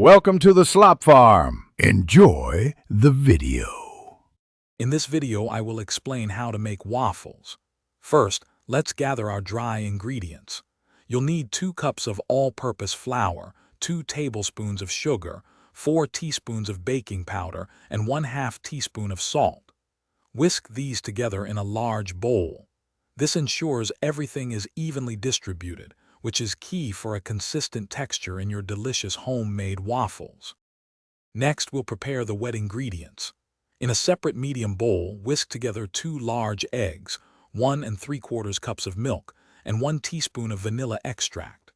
Welcome to the Slop Farm. Enjoy the video. In this video, I will explain how to make waffles. First, let's gather our dry ingredients. You'll need 2 cups of all-purpose flour, 2 tablespoons of sugar, 4 teaspoons of baking powder, and 1/2 teaspoon of salt. Whisk these together in a large bowl. This ensures everything is evenly distributed, which is key for a consistent texture in your delicious homemade waffles. Next, we'll prepare the wet ingredients. In a separate medium bowl, whisk together 2 large eggs, 1 3/4 cups of milk, and 1 teaspoon of vanilla extract.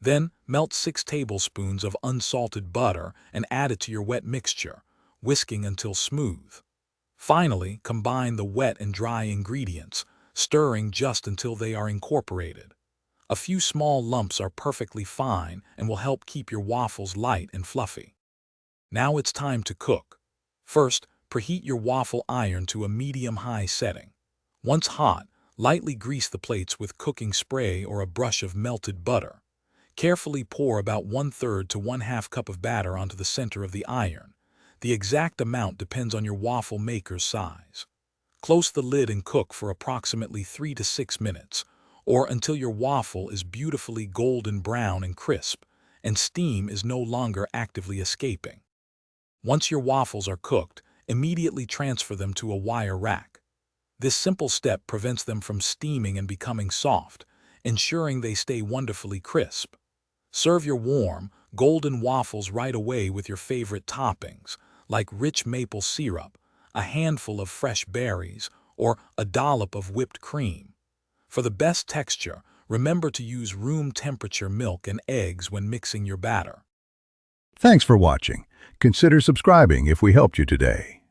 Then, melt 6 tablespoons of unsalted butter and add it to your wet mixture, whisking until smooth. Finally, combine the wet and dry ingredients, stirring just until they are incorporated. A few small lumps are perfectly fine and will help keep your waffles light and fluffy. Now it's time to cook. First, preheat your waffle iron to a medium-high setting. Once hot, lightly grease the plates with cooking spray or a brush of melted butter. Carefully pour about 1/3 to 1/2 cup of batter onto the center of the iron. The exact amount depends on your waffle maker's size. Close the lid and cook for approximately 3 to 6 minutes, or until your waffle is beautifully golden brown and crisp, and steam is no longer actively escaping. Once your waffles are cooked, immediately transfer them to a wire rack. This simple step prevents them from steaming and becoming soft, ensuring they stay wonderfully crisp. Serve your warm, golden waffles right away with your favorite toppings, like rich maple syrup, a handful of fresh berries, or a dollop of whipped cream. For the best texture, remember to use room temperature milk and eggs when mixing your batter. Thanks for watching. Consider subscribing if we helped you today.